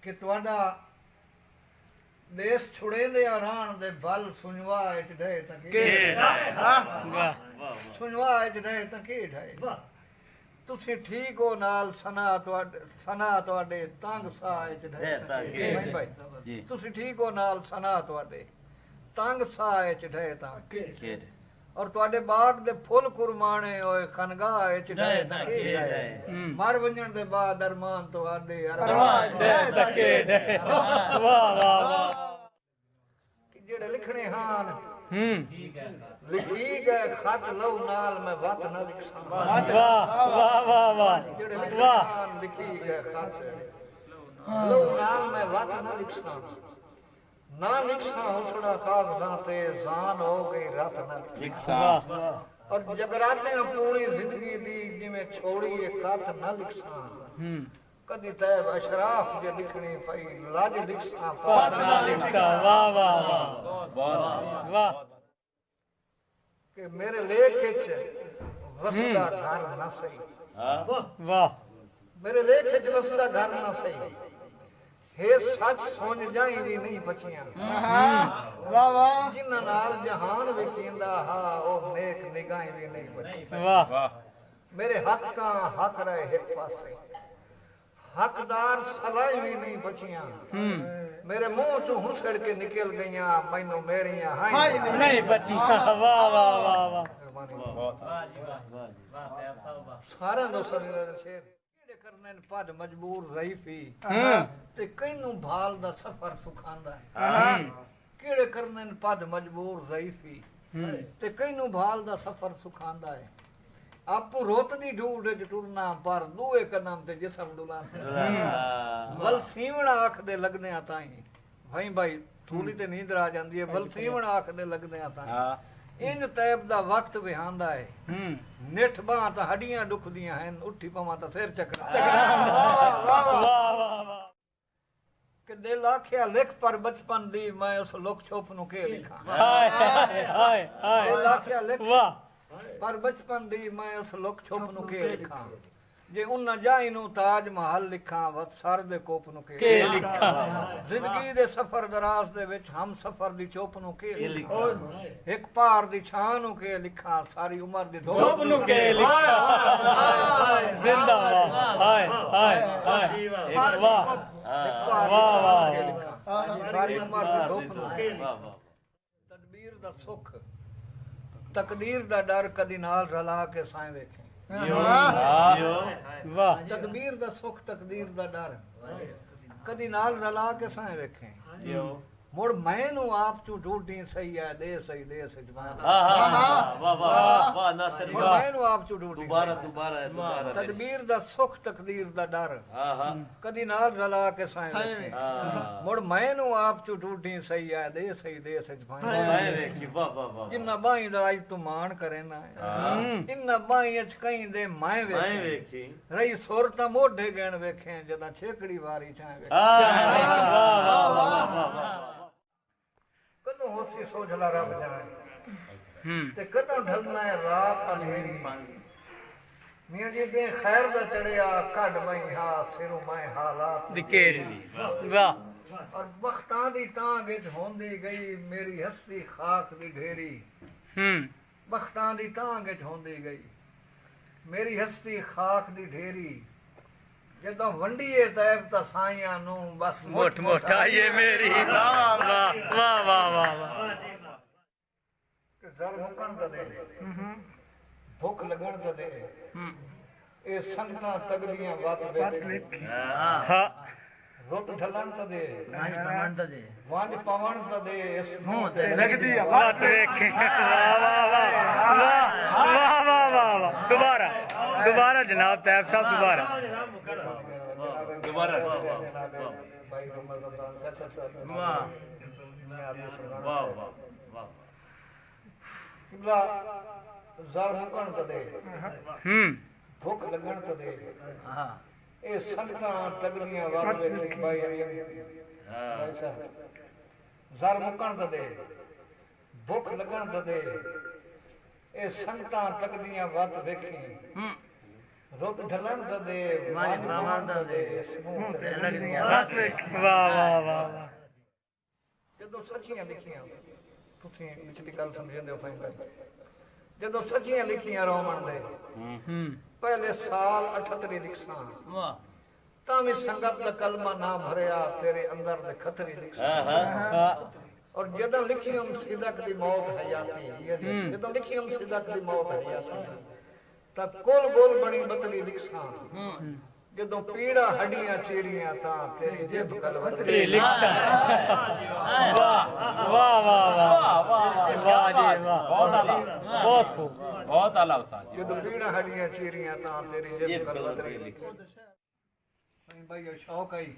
कि तुहाडा देश छुड़ेंदे आरान दे बल सुनवा इच ढे तां के सुनवा इच ढे तां के ढे तुसी ठीक हो नाल सना तुहाडे तंग साह इच ढे तां के भाई तुसी ठीक हो नाल सना तुहाडे तंग साह इच ढे तां के और तुहाडे बाग दे फुल कुरमाने ओए खनगाह इच ढे तां के ढे मर वंजण दे बाद अरमान तुहाडे अरमान ढे तां के ढे वाह वाह वाह जेड़े लिखने हान लिखी गए खत लौ नाल मैं वत न लिखसा वाह वाह वाह वाह जेड़े लिखने हान लिखी गए खत लौ नाल मैं वत न लिखसा ना लिखसा उसड़ा कागजां ते जान हो गई रत न लिखसा और जगराते पूरी जिंदगी दी जिवें छोड़ी ये खत न लिखसा कदी तैब अशराफ जे लिखनी पई लाज लिखसा पात ना लिखसा वाह वाह वाह वाह कि मेरे लेख विच वसदा घर न सही वाह मेरे लेख विच वसदा घर न सही हे सच सुन जाई दी नहीं बचियां वाह वाह जिन्हां नाल जहान विखींदा हा ओ नेक निगाहें दी नहीं बची वाह मेरे हक तां हक रहे एक पासे हकदार सलाई भी नहीं बचियां मेरे मुंह तू हुसड़ के निकल गईयां मैनू मेरियां हाय नहीं बचियां वाह वाह वाह वाह सारे दोस्तों ने शेर केड़े करने पद मजबूर ज़ईफी ते कैनू भाल दा सफर सुखांदा है केड़े करने पद मजबूर ज़ईफी ते कैनू भाल दा सफर सुखांदा है आपू रोत दी ढूंढ च टुरना पर दूए कदम ते जिसम डुलाना वल सीवण आख दे लगदे ताई भाई भाई थूली ते नींद आ जांदी है वल सीवण आख दे लगदे ताई इन तैब दा वक्त विहांदा है निठ बां ता हड्डियां दुखदियां हैं उठी पवां ता सिर चकरा वाह वाह वाह कि दिल आखिया लिख पर बचपन दी मैं उस लुक छुप नु के लिखा हाय हाय हाय दिल आखिया लिख वाह पर बचपन दी मैं उस लुक छुप नु के लिखा जे उन जाई नु ताज महल लिखा वत सर दे कोप नु के लिखा जिंदगी दे सफर दराज दे विच हम सफर दी चुप नु के लिखा एक पार दी छां नु के लिखा सारी उम्र दी धोप नु के लिखा जिंदाबाद हाय हाय हाय वाह वाह वाह सारी उम्र दी धोप नु के तदबीर दा सुख तकदीर दा डर कदी नाल रला के साए वेखे वाह तकदीर दा सुख तकदीर दा डर कदी नाल रला के साए वेखे मुड़ मैनू आप चू ढूंढी सही है दे जवान वाह वाह वाह नासिर वाह मैनू आप चू ढूंढी दोबारा तदबीर दा सुख तकदीर दा डर कदी नाल रला के साए वेखे मुड़ मैनू आप चू ढूंढी सही है दे जवान मैं वेखी वाह वाह वाह जिन्ना बाई दा आज तू मान करे ना इन्ना बाई अच कहीं दे मैं वेखी रही सुर ता मोढे गण वेखे जदा छेकड़ी वारी चाहे वेखे वाह वाह वाह कदों होसी सोझला रब जाने ते कदों ढलना है रात अंधेरी मियां जी दे खैर दा चढ़िया कढ मई हा सिरों मैं हालात दिकेरी वाह और बख्तां दी तांग विच होंदी गई मेरी हस्ती खाक दी ढेरी बख्तां दी तांग विच होंदी गई मेरी हस्ती खाक दी ढेरी जदों वंडीए तैब ता साइयां नू बस मोट मोटाइए मेरी वाह वाह वाह वाह कि डर मुकण दा दे भुख लगण दा दे ए संगतां तगड़ियां बात वेख हां रुत ढलन ता दे वांज पवण ता दे इस मुंह ते लगदी बात वेख वाह वाह वाह वाह वाह वाह दोबारा जनाब तैब साहब दोबारा भाई वाह वाह वाह किबला ज़र मुकण त दे भुख लगण त दे हां ए संगतां तगड़ियां वात वेख भाई हां ज़र मुकण त दे भुख लगण त दे ए संगतां तगड़ियां वात वेखी रुक ढलन दा दे मानी बावां दा दे मुंह ते लगदियां रात वेख वाह वाह वाह वाह ਜਦੋਂ ਸੱਚੀਆਂ ਲਿਖੀਆਂ ਤੁਸੀਂ ਵਿਚਲੀ ਗੱਲ ਸਮਝਦੇ ਹੋ ਭਾਈ ਜਦੋਂ ਸੱਚੀਆਂ ਲਿਖੀਆਂ ਰੋਮਨ ਦੇ ਪਹਿਲੇ ਸਾਲ 78 ਲਿਖਾਂ ਵਾਹ ਤਾਂ ਵੀ ਸੰਗਤ ਦਾ ਕਲਮਾ ਨਾ ਭਰਿਆ ਤੇਰੇ ਅੰਦਰ ਦੇ ਖਤਰੇ ਲਿਖਾਂ और जदों लिखी हम सिदक दी मौत हयाती जदों लिखी हम सिदक दी मौत हयाती तब कोल गोल बनी बतली लिखसा जदों पीड़ा हड्डियां चीरियां ता तेरी जिब कलवतरी लिखसा वाह वाह वाह वाह वाह जी वाह बहुत खूब बहुत आला उस्ताद जदों पीड़ा हड्डियां चीरियां ता तेरी जिब कलवतरी लिखसा भाई शौक आई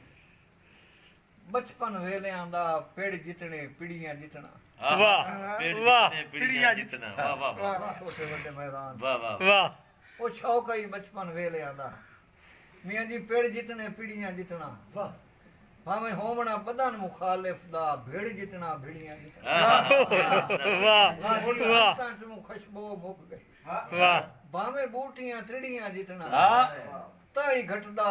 बचपन वेलियां दा पेड़ जितने पिड़ियां जितना वाह वाह पिड़ियां जितना वाह वाह वाह छोटे बड़े मैदान वाह वाह वाह वो शौक आई बचपन वेलियां दा मियां जी पेड़ जितने पिड़ियां जितना वाह भावे होवना बदन मुखालिफ दा भेड़ जितना भिड़ियां जितना वाह वाह तू खुशबू मुक गई वाह भावे बूटियां त्रिड़ियां जितना ताई घटदा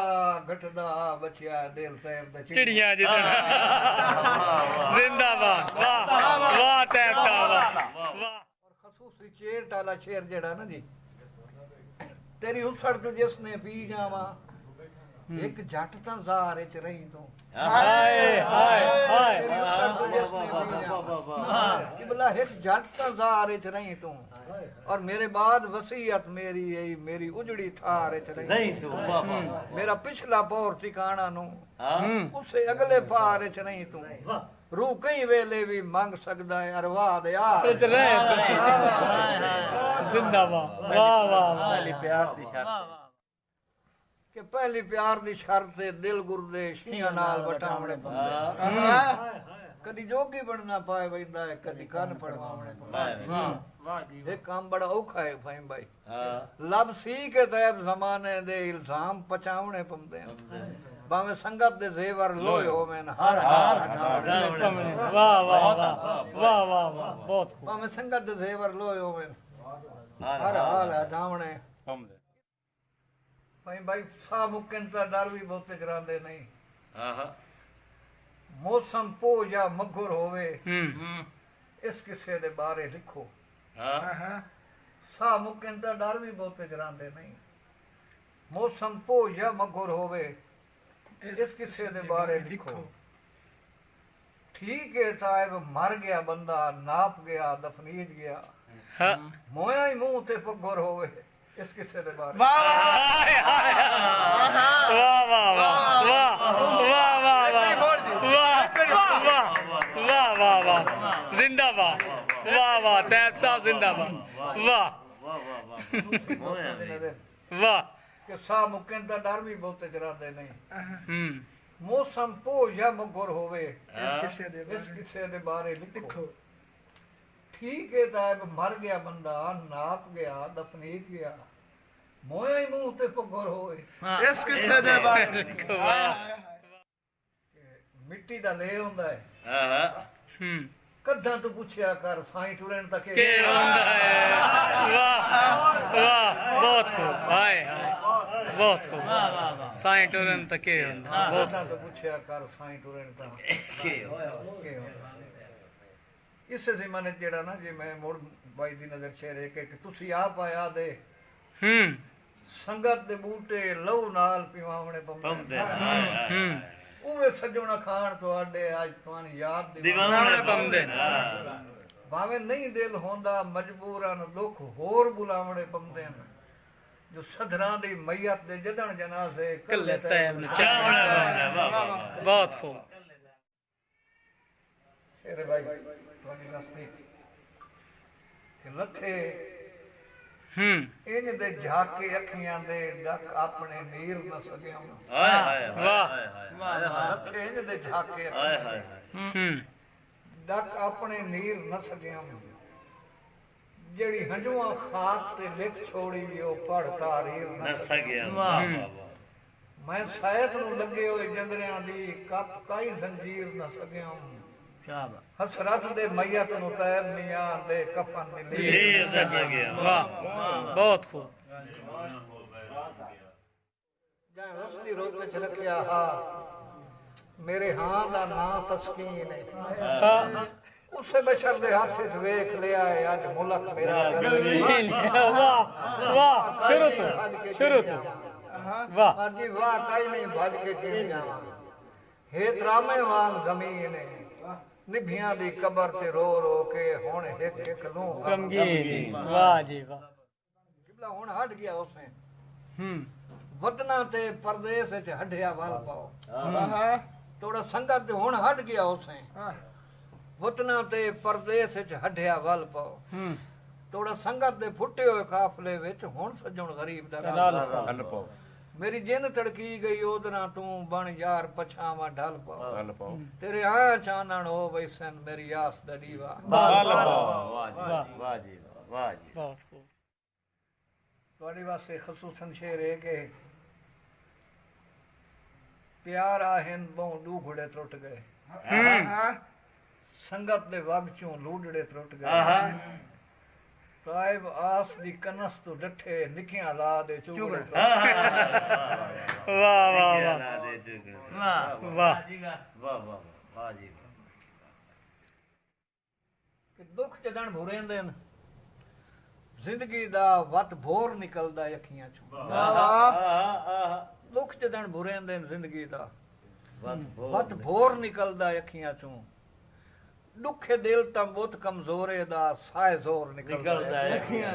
घटदा बचिया दिल तैब दा चिड़ियां जितना जिंदाबाद वाह वाह तैब साहब वाह और खसूसी चेर टाला शेर जेड़ा ना जी तेरी उछड़ तू जिसने पी जावा एक जट तां ज़ार च रही तू हाय हाय हाय तेरी उछड़ तू जिसने पी जावा कि भला एक जट तां ज़ार च रही तू और मेरे बाद वसीयत मेरी यही मेरी उजड़ी थार च नहीं तू वाह वाह मेरा पिछला पौर ठिकाना नु उससे अगले पार च नहीं तू रूह कई वेले भी मांग सकदा है अरवाह दे यार जिंदाबाद वाह वाह पहली प्यार दी शर्त कि पहली प्यार दी शर्त है दिल गुरदे शियां नाल वटावणे पंदे कदी जोगी बनना पाए वैंदा है कदी कान पड़वावणे पंदे वाह जी ये काम बड़ा औखा है फहीम भाई लब सी के तैब जमाने दे इल्जाम पचावणे पंदे भावे संगत दे जेवर लोए होवेन हर हाल हटावणे वाह वाह वाह वाह वाह वाह बहुत खूब भावे संगत दे जेवर लोए होवेन हर हाल हटावणे भाई सा मुकिन ता डर भी बहुते करांदे नहीं हां हां मौसम पो या मघुर होवे इस किस्से दे बारे लिखो हां सा मुकिन ता डर भी बहुते करांदे नहीं मौसम पो या मघुर होवे इस किस्से दे बारे लिखो ठीक है साहिब मर गया बंदा नाप गया दफनीज गया मोया ही मुंह ते पगुर होवे इस किस्से दे बारे वाह वाह वाह वाह वाह वाह वाह वाह जिंदाबाद वाह वाह तैब साहब जिंदाबाद वाह वाह कि सा मुकिन दा डर भी बहुते करांदे नहीं मौसम पो या मघुर होवे इस किस्से दे बारे लिखो ठीक है साहब मर गया बंदा नाप गया दफनीज गया मोया ही मुंह ते पगुर होवे इस किस्से दे बारे लिखो मिट्टी दा ले हुंदा है हां कद्दां तू पूछया कर साईं टुरन तक के हुंदा है वाह वाह बहुत खूब हाय हाय बहुत खूब साईं टुरन तक के हुंदा बहुत कद्दां तू पूछया कर साईं टुरन तक के हुंदा इस ज़माने जेड़ा ना जी मैं मुड़ बाई दी नजर शेर है कि तुसी आप आया दे संगत दे बूटे लहू नाल पिवावणे पंदे उवे सजवना खान तुहाडे आज तुहानी याद दीवाने पंदे भावे नहीं दिल होंदा मजबूरन दुख होर बुलावणे पंदे जो सधरां दी मैयत दे जदन जनाजे कल्ले तैब न चावणे बहुत खूब शेर भाई तुहानी नस्ती कि लथे इन दे झाके अखियां दे डक अपने नीर न सकिया हाय हाय वाह लथे इन दे झाके हाय हाय डक अपने नीर न सकिया जेड़ी हंजुआ खाक ते लिख छोड़ी ओ पढ़ तारीर न सकिया वाह मैं शायद नु लगे होए जंदरियां दी कप काई जंजीर न सकिया हसरत दे मैयत नु तैर निया दे कफन दी ले सकिया वाह बहुत खूब ਜਾਂ ਵਸਦੀ ਰੁੱਤ ਚ ਰੱਖਿਆ ਹਾ ਮੇਰੇ ਹਾਂ ਦਾ ਨਾਂ ਤਸਕੀਨ ਹੈ ਉਸੇ ਬਸ਼ਰ ਦੇ ਹੱਥ ਚ ਵੇਖ ਲਿਆ ਹੈ ਅੱਜ ਮੁਲਕ ਮੇਰਾ ਵਾਹ ਵਾਹ ਸ਼ੁਰੂ ਤੋਂ ਵਾਹ ਮਰਜੀ ਵਾਹ ਕਾਈ ਨਹੀਂ ਭੱਜ ਕੇ ਕਿਹੜੀਆਂ ਹੇ ਤਰਾਮੇ ਵਾਂਗ ਜ਼ਮੀਨ ਹੈ ਨਿਭੀਆਂ ਦੀ ਕਬਰ ਤੇ ਰੋ ਰੋ ਕੇ ਹੁਣ ਇੱਕ ਇੱਕ ਨੂੰ ਗਮਗੀਨ ਵਾਹ ਜੀ ਵਾਹ ਕਿਬਲਾ ਹੁਣ ਹਟ ਗਿਆ ਉਸੇ ਵਤਨਾਂ ਤੇ ਪਰਦੇਸ ਵਿੱਚ ਹੱਡਿਆ ਵੱਲ ਪਾਓ ਥੋੜਾ ਸੰਗਤ ਤੇ ਹੁਣ ਹਟ ਗਿਆ ਉਸੇ ਵਤਨਾਂ ਤੇ ਪਰਦੇਸ ਵਿੱਚ ਹੱਡਿਆ ਵੱਲ ਪਾਓ ਥੋੜਾ ਸੰਗਤ ਦੇ ਫੁੱਟੇ ਹੋਏ ਕਾਫਲੇ ਵਿੱਚ ਹੁਣ ਸੱਜਣ ਗਰੀਬ ਦਾ ਹੱਲ ਪਾਓ ਮੇਰੀ ਜਿੰਨ ਤੜਕੀ ਗਈ ਉਹਦਨਾ ਤੂੰ ਬਣ ਯਾਰ ਪਛਾਵਾਂ ਢਲ ਪਾਓ ਹੱਲ ਪਾਓ ਤੇਰੇ ਆ ਚਾਨਣ ਹੋ ਵੈਸਨ ਮੇਰੀ ਆਸ ਦਾ ਦੀਵਾ ਹੱਲ ਵਾਹ ਜੀ ਵਾਹ ਜੀ ਵਾਹ ਜੀ ਬਹੁਤ ਖੂਬ ਤੁਹਾਡੇ ਵਾਸਤੇ ਖਸੂਸਨ ਸ਼ੇਰ ਹੈ ਕਿ ਪਿਆਰ ਆਹਿੰਦ ਬਹੁ ਲੂ ਘੋੜੇ ਟੁੱਟ ਗਏ ਸੰਗਤ ਦੇ ਵਗ ਚੋਂ ਲੂੜੜੇ ਟੁੱਟ ਗਏ ਸਾਹਿਬ ਆਸ ਦੀ ਕਨਸ ਤੋਂ ਡੱਠੇ ਨਿੱਕੀਆਂ ਲਾ ਦੇ ਚੂੜੇ ਵਾਹ ਵਾਹ ਵਾਹ ਵਾਹ ਵਾਹ ਜੀ ਕਿ ਦੁੱਖ ਜਦਣ ਭੁਰੇਂਦੇ ਨੇ ਜ਼ਿੰਦਗੀ ਦਾ ਵਤ ਭੋਰ ਨਿਕਲਦਾ ਅੱਖੀਆਂ ਚੋਂ ਦੁੱਖ ਜਦਣ ਭੁਰੇਂਦੇ ਨੇ ਜ਼ਿੰਦਗੀ ਦਾ ਵਤ ਭੋਰ ਨਿਕਲਦਾ ਅੱਖੀਆਂ ਚੋਂ ਦੁੱਖੇ ਦਿਲ ਤਾਂ ਬਹੁਤ ਕਮਜ਼ੋਰੇ ਦਾ ਸਾਇ ਜ਼ੋਰ ਨਿਕਲਦਾ ਹੈ ਅੱਖੀਆਂ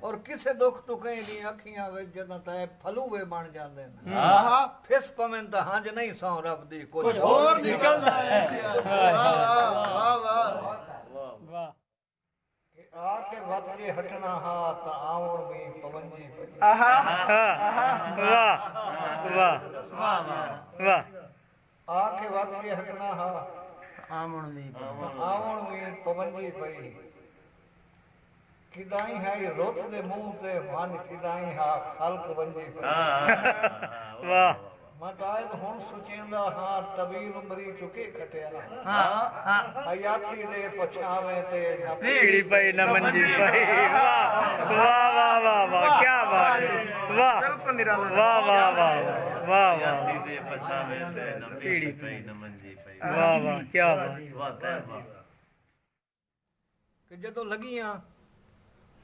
ਔਰ ਕਿਸੇ ਦੁੱਖ ਤੋਂ ਕਹੀਂ ਦੀ ਅੱਖੀਆਂ ਵਿੱਚ ਜਦੋਂ ਤਾਂ ਫਲੂਵੇ ਬਣ ਜਾਂਦੇ ਨੇ ਫਿਸ ਪਵੇਂ ਤਾਂ ਹੰਝ ਨਹੀਂ ਸੌ ਰੱਬ ਦੀ ਕੁਝ ਹੋਰ ਨਿਕਲਦਾ ਹੈ ਵਾਹ ਵਾਹ ਵਾਹ ਆ ਕੇ ਵੱਧ ਕੇ ਹਟਣਾ ਹਾਂ ਤਾਂ ਆਉਣ ਵੀ ਪਵੰਜੀ ਵਾਹ ਵਾਹ ਵਾਹ ਆ ਕੇ ਵੱਧ ਕੇ ਹਟਣਾ ਹਾਂ ਆਮਣ ਦੀ ਆਵਣ ਵੀ ਪਵੰਜੀ ਪਈ ਕਿਦਾਈ ਹੈ ਰੁੱਤ ਦੇ ਮੂੰਹ ਤੇ ਮਨ ਕਿਦਾਈ ਹਾ ਖਲਕ ਵੰਜੀ ਪਈ ਵਾਹ ਮੈਂ ਤਾਂ ਹੁਣ ਸੁਚੇਂਦਾ ਹਾਂ ਤਬੀਰ ਉਮਰੀ ਚੁਕੇ ਖਟਿਆ ਹਯਾਤੀ ਦੇ ਪਛਾਵੇਂ ਤੇ ਭੀੜੀ ਪਈ ਨਾ ਮੰਜੀ ਪਈ ਵਾਹ ਵਾਹ ਵਾਹ ਵਾਹ ਕੀ ਬਾਤ ਹੈ ਵਾਹ ਬਿਲਕੁਲ ਨਿਰਾਲਾ ਵਾਹ ਵਾਹ ਵਾਹ ਵਾਹ ਵਾਹ ਦੇ ਪਛਾਵੇਂ ਤੇ ਨੰਬੀ ਪਈ ਨਮੰਜੀ ਪਈ ਵਾਹ ਵਾਹ ਕੀ ਬਾਤ ਵਾਹ ਤੈ ਵਾਹ ਕਿ ਜਦੋਂ ਲੱਗੀਆਂ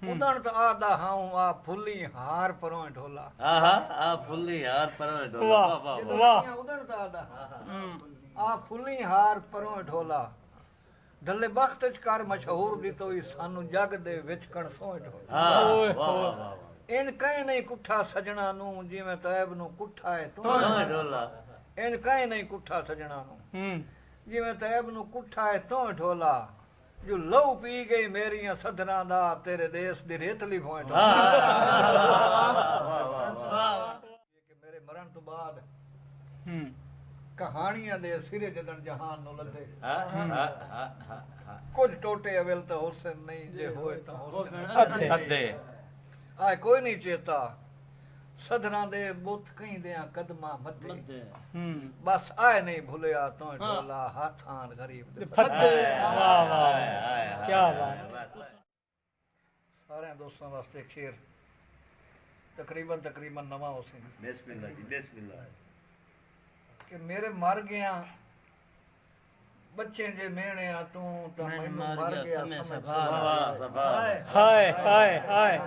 ਉਦਣ ਤਾਂ ਆਦਾ ਹਾਂ ਆ ਫੁੱਲੀ ਹਾਰ ਪਰੋਂ ਢੋਲਾ ਆ ਫੁੱਲੀ ਯਾਰ ਪਰ ਵਾਹ ਵਾਹ ਜਦੋਂ ਵਾਹ ਲੱਗੀਆਂ ਉਦਣ ਤਾਂ ਆਦਾ ਆ ਫੁੱਲੀ ਹਾਰ ਪਰੋਂ ਢੋਲਾ ਢੱਲੇ ਬਖਤ ਚ ਕਰ ਮਸ਼ਹੂਰ ਦੀ ਤੋਈ ਸਾਨੂੰ ਜਗ ਦੇ ਵਿੱਚ ਕਣ ਸੋਹ ਢੋਲਾ ਓਏ ਵਾਹ ਇਨ ਕਹੇ ਨਹੀਂ ਕੁੱਠਾ ਸਜਣਾ ਨੂੰ ਜਿਵੇਂ ਤੈਬ ਨੂੰ ਕੁੱਠਾ ਹੈ ਤੂੰ ਢੋਲਾ ਇਨ ਕਹੇ ਨਹੀਂ ਕੁੱਠਾ ਸਜਣਾ ਨੂੰ ਜਿਵੇਂ ਤੈਬ ਨੂੰ ਕੁੱਠਾ ਹੈ ਤੂੰ ਢੋਲਾ ਜੋ ਲਹੂ ਪੀ ਗਈ ਮੇਰੀਆਂ ਸਧਰਾਂ ਦਾ ਤੇਰੇ ਦੇਸ਼ ਦੀ ਰੇਤਲੀ ਭੋਏ ਕਿ ਮੇਰੇ ਮਰਨ ਤੋਂ ਬਾਅਦ ਕਹਾਣੀਆਂ ਦੇ ਸਿਰੇ ਜਦਣ ਜਹਾਨ ਨੂੰ ਲੱਦੇ ਕੁਝ ਟੋਟੇ ਅਵਲ ਤਾਂ ਹੁਸਨ ਨਹੀਂ ਜੇ ਹੋਏ ਤਾਂ ਹੁਸਨ ਅੱਧੇ ਆਏ ਕੋਈ ਨਹੀਂ ਚੇਤਾ ਸਧਰਾਂ ਦੇ ਬੁੱਤ ਕਹਿੰਦਿਆਂ ਕਦਮਾਂ ਮੱਥੇ ਬਸ ਆਏ ਨਹੀਂ ਭੁੱਲਿਆ ਤੂੰ ਢੋਲਾ ਹੱਥਾਂ ਗਰੀਬ ਦੇ ਵਾਹ ਵਾਹ ਕੀ ਬਾਤ ਸਾਰਿਆਂ ਦੋਸਤਾਂ ਵਾਸਤੇ ਖੇਰ ਤਕਰੀਬਨ ਨਵਾਂ ਹੋ ਸੀ ਬਿਸਮਿਲ੍ਲਾ ਜੀ ਬਿਸਮਿਲ੍ਲਾ ਕਿ ਮੇਰੇ ਮਰ ਗਿਆ ਬੱਚੇ ਜੇ ਮਿਹਣਿਆ ਤੂੰ ਤਾਂ ਮੈਨੂੰ ਮਰ ਗਿਆ ਵਾਹ ਸਭਾ ਹਾਏ ਹਾਏ ਹਾਏ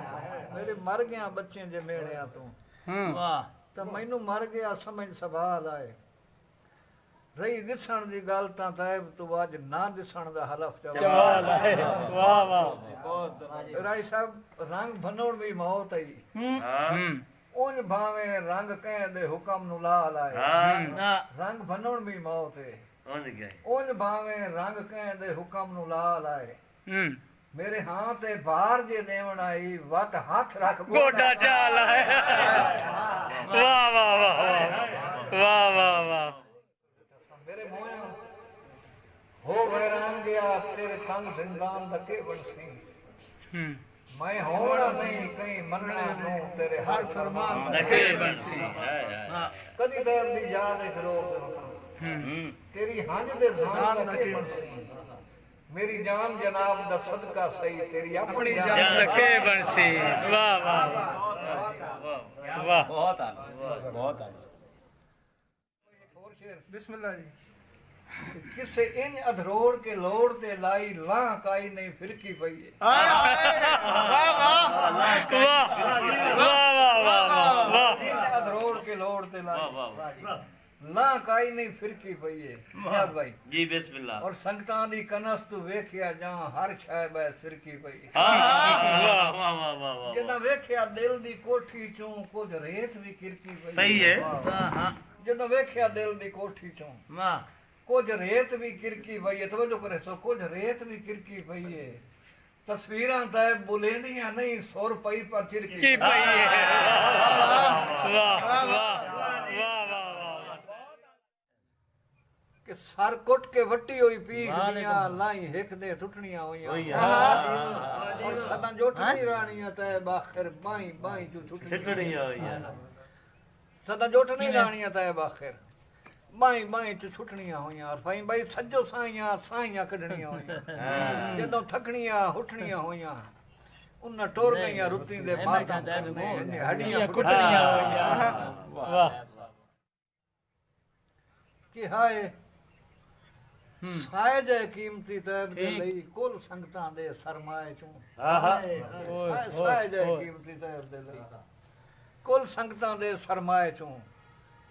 ਮੇਰੇ ਮਰ ਗਿਆ ਬੱਚੇ ਜੇ ਮਿਹਣਿਆ ਤੂੰ ਵਾਹ ਤਾਂ ਮੈਨੂੰ ਮਰ ਗਿਆ ਸਮਝ ਸਵਾਲ ਆਏ ਰਹੀ ਦਿਸਣ ਦੀ ਗੱਲ ਤਾਂ ਤੈਬ ਤੂੰ ਅੱਜ ਨਾ ਦਿਸਣ ਦਾ ਹਲਫ ਜਵਾਲ ਹੈ ਵਾਹ ਵਾਹ ਰਾਈ ਸਾਹਿਬ ਰੰਗ ਭਨੋੜ ਵੀ ਮੌਤ ਆਈ ਉਂਝ ਭਾਵੇਂ ਰੰਗ ਕਹਿੰਦੇ ਹੁਕਮ ਨੂੰ ਲਾ ਲਾਏ ਰੰਗ ਭਨੋੜ ਵੀ ਮੌਤ ਹੈ ਉਂਝ ਭਾਵੇਂ ਰੰਗ ਕਹਿੰਦੇ ਹੁਕਮ ਨੂੰ ਲਾ ਲਾਏ ਮੇਰੇ ਹਾਂ ਤੇ ਬਾਹਰ ਜੇ ਦੇਵਣ ਆਈ ਵੱਤ ਹੱਥ ਰੱਖ ਗੋਡਾ ਚਾਲ ਹੈ ਵਾਹ ਵਾਹ ਵਾਹ ਵਾਹ ਵਾਹ ਮੇਰੇ ਮੋਹ ਹੋ ਵੈਰਾਨ ਗਿਆ ਤੇਰੇ ਤੰਗ ਜ਼ਿੰਦਾਨ ਦਾ ਕੇ ਬਣਸੀ ਮੈਂ ਹੋਣਾ ਨਹੀਂ ਕਹੀਂ ਮੰਨਣਾ ਨੂੰ ਤੇਰੇ ਹਰ ਫਰਮਾਨ ਦਾ ਕੇ ਬਣਸੀ ਕਦੀ ਦੇਵ ਦੀ ਯਾਦ ਹੈ ਜ਼ਰੂਰ ਤੇਰੀ ਹੰਝ ਦੇ ਜ਼ਾਨ ਦਾ ਕੇ ਬਣਸੀ ਮੇਰੀ ਜਾਨ ਜਨਾਬ ਦਾ ਸਦਕਾ ਸਹੀ ਤੇਰੀ ਆਪਣੀ ਜਾਨ ਕੇ ਬਣਸੀ ਵਾਹ ਵਾਹ वाह बहुत आला बहुत आला ਹੋਰ ਸ਼ੇਰ बिस्मिल्लाह जी ਕਿ ਕਿਸੇ ਇੰਜ ਅਧਰੋੜ ਕੇ ਲੋੜ ਤੇ ਲਾਈ ਲਾਹ ਕਾਈ ਨਹੀਂ ਫਿਰਕੀ ਪਈ ਏ वाह वाह वाह वाह ਇੰਜ ਅਧਰੋੜ ਕੇ ਲੋੜ ਤੇ वाह ਲਾਈ वाह ਲਾਹ ਕਾਈ ਨਹੀਂ ਫਿਰਕੀ ਪਈ ਏ ਯਾਦ ਭਾਈ जी बिस्मिल्लाह ਔਰ ਸੰਗਤਾਂ ਦੀ ਕਨਸ ਤੂੰ ਵੇਖਿਆ ਜਾਂ ਹਰ ਸ਼ੈ ਬੈ ਸਿਰਕੀ ਪਈ ਏ। वाह वाह वाह वाह ਜਦੋਂ ਵੇਖਿਆ ਦਿਲ ਦੀ ਕੋਠੀ ਚੋਂ ਕੁਝ ਰੇਤ ਵੀ ਕਿਰਕੀ ਪਈ सही है ਵਾਹ। ਜਦੋਂ ਵੇਖਿਆ ਦਿਲ ਦੀ ਕੋਠੀ ਚੋਂ वाह ਕੁਝ ਰੇਤ ਵੀ ਕਿਰਕੀ ਪਈ ਏ ਤਵੱਜੋ ਕਰੇ ਸੋ ਕੁਝ ਰੇਤ ਵੀ ਕਿਰਕੀ ਪਈ ਏ ਤਸਵੀਰਾਂ ਤਾਂ ਬੁਲੇਂਦੀਆਂ ਨਹੀਂ ਸੁਰ ਪਈ ਪਰ ਚਿਰਕੀ की पई है वाह वाह वाह वाह ਕਿ ਸਰ ਕੁੱਟ ਕੇ ਵੱਟੀ ਹੋਈ ਪੀੜ ਦੀਆਂ ਲਾਈ ਹਿੱਕ ਦੇ ਟੁੱਟਣੀਆਂ ਹੋਈਆਂ ਔਰ ਸਦਾ ਜੁੱਟ ਨਹੀਂ ਰਾਣੀਆਂ ਤੈ ਬਾਖਰ ਬਾਈ ਬਾਈ ਤੂੰ छिटड़ी ਟੁੱਟਣੀ हो यार ਸਦਾ ਜੁੱਟ ਨਹੀਂ ਰਾਣੀਆਂ ਤੈ ਬਾਖਰ ਬਾਈ ਬਾਈ ਚ ਛੁੱਟਣੀਆਂ ਹੋਈਆਂ ਔਰ ਭਾਈ ਬਾਈ ਸੱਜੋ ਸਾਈਆਂ ਸਾਈਆਂ ਕੱਢਣੀਆਂ ਹੋਈਆਂ ਜਦੋਂ ਥੱਕਣੀਆਂ ਹੁੱਟਣੀਆਂ ਹੋਈਆਂ ਉਹਨਾਂ ਟੁਰ ਗਈਆਂ ਰੁੱਤੀ ਦੇ ਮਾਤਾ ਹੱਡੀਆਂ कुटनियां हो वाह ਕਿ ਹਾਏ ਸਾਇਜ ਕੀਮਤੀ ਤੈਬ ਦੇ ਲਈ ਕੁੱਲ ਸੰਗਤਾਂ ਦੇ ਸਰਮਾਏ ਚੋਂ ਹਾਏ ਸਾਇਜ ਕੀਮਤੀ ਤੈਬ ਦੇ ਲਈ ਕੁੱਲ ਸੰਗਤਾਂ ਦੇ ਸਰਮਾਏ ਚੋਂ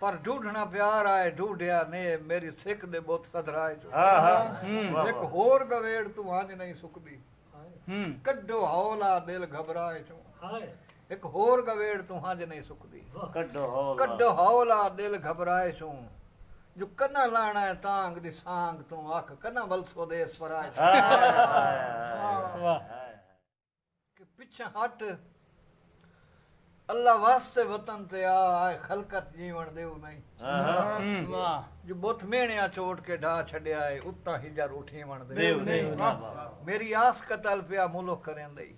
ਪਰ ਢੂਢਣਾ ਪਿਆਰ ਆਏ ਢੂਢਿਆ ਨੇ ਮੇਰੀ ਸਿੱਖ ਦੇ ਬੁੱਤ ਸਦਰਾਏ ਚੋਂ ਇੱਕ ਹੋਰ ਗਵੇੜ ਤੂੰ ਆਂਝ ਨਹੀਂ ਸੁੱਕਦੀ ਕੱਢੋ ਹੌਲਾ ਦਿਲ ਘਬਰਾਏ ਚੋਂ ਇੱਕ ਹੋਰ ਗਵੇੜ ਤੂੰ ਆਂਝ ਨਹੀਂ ਸੁੱਕਦੀ कड्डो हो ਕੱਢੋ ਹੌਲਾ ਦਿਲ ਘਬਰਾਏ ਚੋਂ ਜੋ ਕੰਨਾ ਲਾਣਾ ਹੈ ਤਾਂਗ ਦੀ ਸਾਂਗ ਤੋਂ ਅੱਖ ਕੰਨਾ ਵੱਲ ਸਵਦੇਸ ਪਰ ਆਏ वाह ਕਿ ਪਿੱਛੇ ਹਟ ਅੱਲਾ ਵਾਸਤੇ ਵਤਨ ਤੇ ਆਏ ਖਲਕਤ ਜੀਵਨ ਦੇਉ ਨਹੀਂ वाह ਜੋ ਬੁੱਤ ਮੇਣਿਆ ਚੋਟ ਕੇ ਢਾ ਛੱਡਿਆ ਏ ਉੱਤਾ ਹੀ ਜਰ ਉਠੀ ਵਣ ਦੇ देव देव ਮੇਰੀ ਆਸ ਕਤਲ ਪਿਆ ਮੁਲਕ ਕਰੇਂਦਈ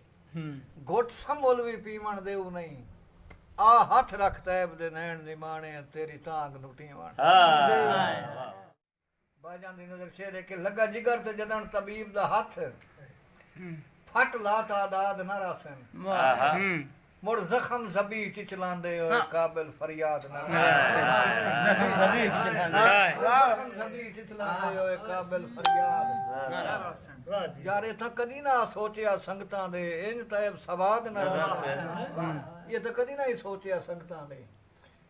ਘੁੱਟ ਸੰਭਲ ਵੀ ਪੀਵਣ ਦੇਉ ਨਹੀਂ ਆ ਹੱਥ ਰੱਖ ਤੈਬ ਦੇ ਨੈਣ ਨਿਮਾਣੇ ਤੇਰੀ ਤਾਂਗ ਨੁੱਟੀ ਵਣ ਬਾਜਾਂ ਦੀ ਨਜ਼ਰ ਸ਼ੇਰੇ ਕਿ ਲੱਗਾ ਜਿਗਰ ਤੇ ਜਦਨ ਤਬੀਬ ਦਾ ਹੱਥ ਫਟ ਲਾ ਤਾਦਾਦ ਨਾ ਰਾਸਨ ਮੁੜ ਜ਼ਖਮ ਜ਼ਬੀ ਚ ਚਲਾਉਂਦੇ ਹੋਏ ਕਾਬਿਲ ਫਰਿਆਦ ਨਾ ਜ਼ਖਮ ਜ਼ਬੀ ਚ ਚਲਾਉਂਦੇ ਹੋਏ ਕਾਬਿਲ ਫਰਿਆਦ ਯਾਰੇ ਤਾਂ ਕਦੀ ਨਾ ਸੋਚਿਆ ਸੰਗਤਾਂ ਦੇ ਇੰਜ ਤੈਬ ਸਵਾਦ ਨਾ ਰਾਸਨ ਇਹ ਤਾਂ ਕਦੀ ਨਾ ਹੀ ਸੋਚਿਆ ਸੰਗਤਾਂ ਦੇ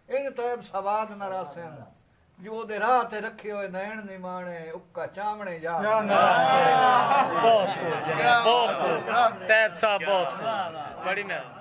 ਇੰਜ ਤੈਬ ਸਵਾਦ ਨਾ ਰਾਸਨ ਜੋ ਉਹਦੇ ਰਾਹ ਤੇ ਰੱਖੇ ਹੋਏ ਨੈਣ ਨਿਮਾਣੇ ਉੱਕਾ ਚਾਮਣੇ ਜਾ बहुत खूब तैब साहब बहुत खूब बड़ी मेहरबानी